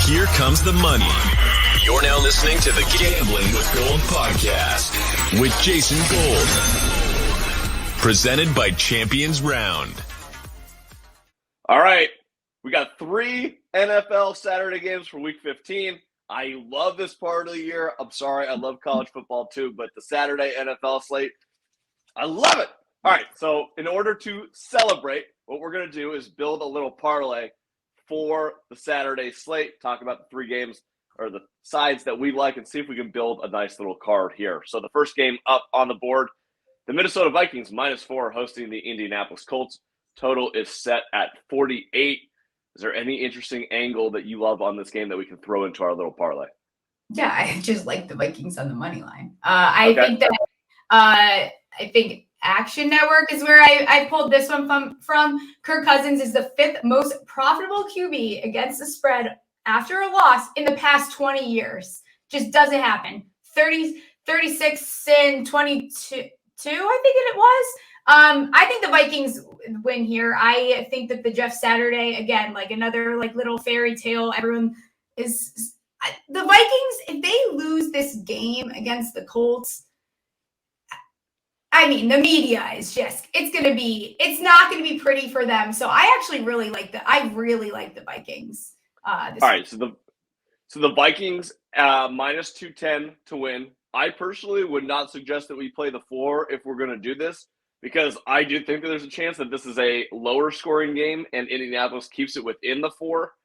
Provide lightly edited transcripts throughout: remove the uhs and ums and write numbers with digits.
Here comes the money. You're now listening to the Gambling with Gold podcast with Jason Gold. Presented by Champions Round. All right. We got 3 NFL Saturday games for Week 15. I love this part of the year. I'm sorry, I love college football too, but the Saturday NFL slate, I love it. All right, so in order to celebrate, what we're going to do is build a little parlay for the Saturday slate, talk about the 3 games or the sides that we like and see if we can build a nice little card here. So the first game up on the board, the Minnesota Vikings -4 hosting the Indianapolis Colts. Total is set at 48. Is there any interesting angle that you love on this game that we can throw into our little parlay? Yeah, I just like the Vikings on the money line. I think Action Network is where I pulled this one from. Kirk Cousins is the 5th most profitable QB against the spread after a loss in the past 20 years. Just doesn't happen. 36 and 22, I think it was. I think the Vikings win here. I think that the Jeff Saturday, again, like another like little fairy tale, everyone is the Vikings, if they lose this game against the Colts, I mean, the media is just, it's not going to be pretty for them. So I actually really like the Vikings. All right. So the Vikings, -210 to win. I personally would not suggest that we play the floor if we're going to do this, because I do think that there's a chance that this is a lower scoring game and Indianapolis keeps it within the 4.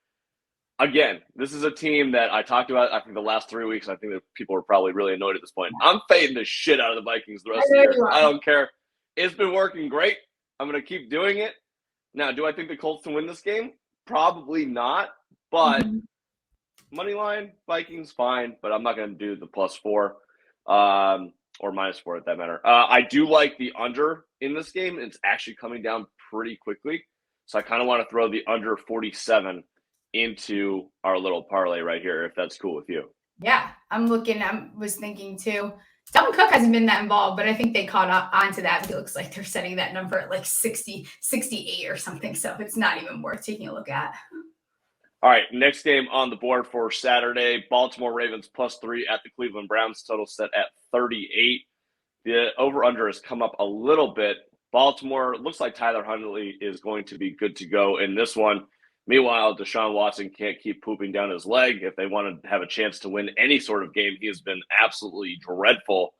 Again, this is a team that I talked about, I think, the last 3 weeks. I think that people are probably really annoyed at this point. I'm fading the shit out of the Vikings the rest of the year. I don't care. It's been working great. I'm going to keep doing it. Now, do I think the Colts can win this game? Probably not. But money line, Vikings, fine. But I'm not going to do the +4 or -4 at that matter. I do like the under in this game. It's actually coming down pretty quickly. So I kind of want to throw the under 47 into our little parlay right here, if that's cool with you. Yeah, I was thinking too. Dalvin Cook hasn't been that involved, but I think they caught on to that. It looks like they're setting that number at like 60, 68 or something. So it's not even worth taking a look at. All right, next game on the board for Saturday, Baltimore Ravens +3 at the Cleveland Browns. Total set at 38. The over-under has come up a little bit. Baltimore, looks like Tyler Huntley is going to be good to go in this one. Meanwhile, Deshaun Watson can't keep pooping down his leg. If they want to have a chance to win any sort of game, he has been absolutely dreadful.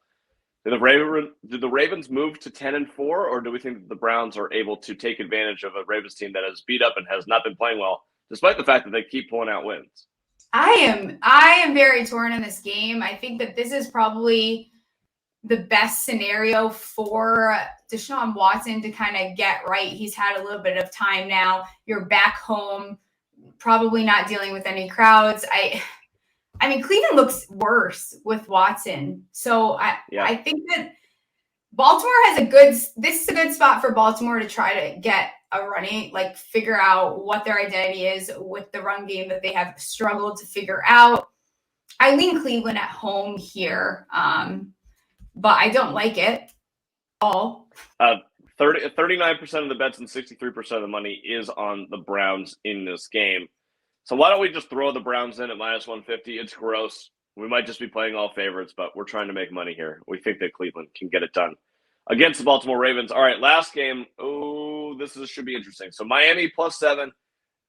Did the Ravens move to 10-4, or do we think that the Browns are able to take advantage of a Ravens team that has beat up and has not been playing well, despite the fact that they keep pulling out wins? I am very torn in this game. I think that this is probably the best scenario for Deshaun Watson to kind of get right. He's had a little bit of time now. You're back home, probably not dealing with any crowds. I mean, Cleveland looks worse with Watson. So I think that Baltimore this is a good spot for Baltimore to try to get a running, like figure out what their identity is with the run game that they have struggled to figure out. I lean Cleveland at home here. But I don't like it all. 39% of the bets and 63% of the money is on the Browns in this game. So why don't we just throw the Browns in at -150? It's gross. We might just be playing all favorites, but we're trying to make money here. We think that Cleveland can get it done against the Baltimore Ravens. All right, last game. Oh, should be interesting. So Miami +7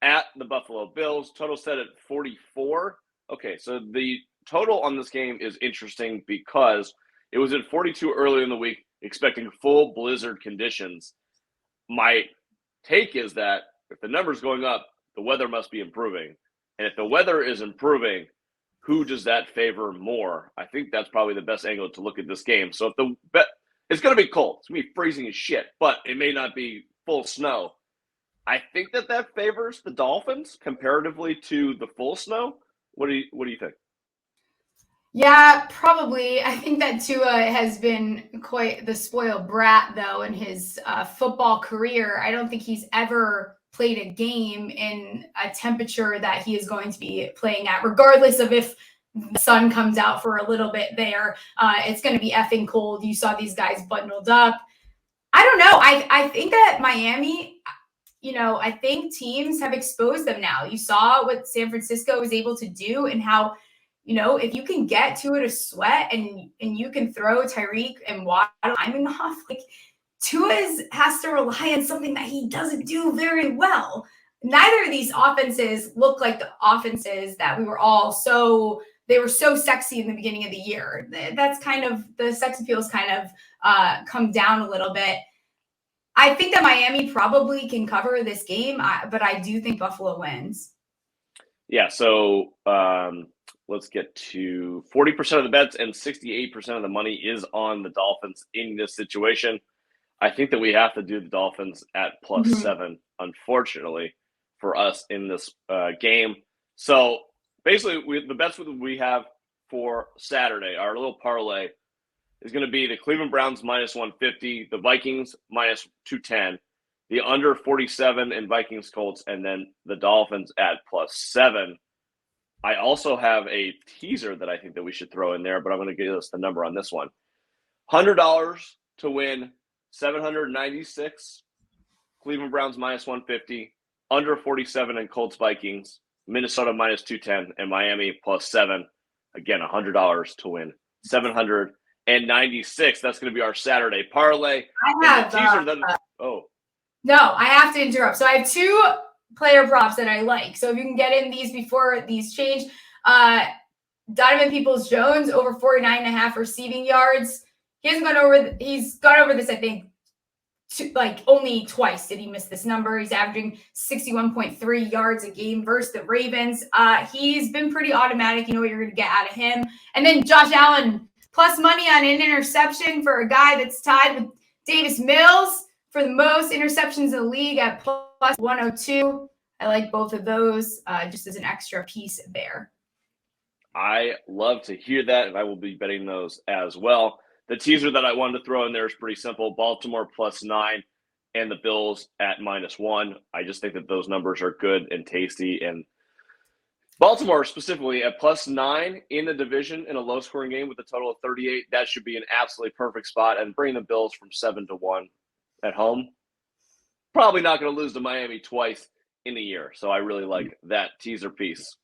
at the Buffalo Bills. Total set at 44. Okay, so the total on this game is interesting because it was at 42 earlier in the week, expecting full blizzard conditions. My take is that if the number's going up, the weather must be improving. And if the weather is improving, who does that favor more? I think that's probably the best angle to look at this game. So it's going to be cold. It's going to be freezing as shit, but it may not be full snow. I think that favors the Dolphins comparatively to the full snow. What do you think? Yeah, probably. I think that Tua has been quite the spoiled brat, though, in his football career. I don't think he's ever played a game in a temperature that he is going to be playing at, regardless of if the sun comes out for a little bit there. It's going to be effing cold. You saw these guys bundled up. I don't know. I think that Miami, I think teams have exposed them now. You saw what San Francisco was able to do and how, if you can get to it a sweat and you can throw Tyreek and Waddle timing off, like Tua has to rely on something that he doesn't do very well. Neither of these offenses look like the offenses that we were they were so sexy in the beginning of the year. That's kind of, the sex appeals kind of come down a little bit. I think that Miami probably can cover this game, but I do think Buffalo wins. Yeah, so let's get to 40% of the bets and 68% of the money is on the Dolphins in this situation. I think that we have to do the Dolphins at +7, unfortunately, for us in this game. So basically, the bets we have for Saturday, our little parlay, is going to be the Cleveland Browns -150, the Vikings -210, the under 47 in Vikings Colts, and then the Dolphins at +7. I also have a teaser that I think that we should throw in there, but I'm going to give us the number on this one. $100 to win 796, Cleveland Browns -150, under 47 in Colts Vikings, Minnesota -210, and Miami +7. Again, $100 to win 796. That's going to be our Saturday parlay. I have No, I have to interrupt. So I have 2 player props that I like. So if you can get in these before these change, Donovan Peoples-Jones over 49.5 receiving yards. He's gone over this, I think, only twice did he miss this number. He's averaging 61.3 yards a game versus the Ravens. He's been pretty automatic. You know what you're going to get out of him. And then Josh Allen, plus money on an interception for a guy that's tied with Davis Mills for the most interceptions in the league at +102. I like both of those just as an extra piece there. I love to hear that, and I will be betting those as well. The teaser that I wanted to throw in there is pretty simple. Baltimore +9 and the Bills at -1. I just think that those numbers are good and tasty. And Baltimore specifically at +9 in the division in a low-scoring game with a total of 38. That should be an absolutely perfect spot. And bring the Bills from 7-1 at home. Probably not going to lose to Miami twice in a year. So I really like that teaser piece.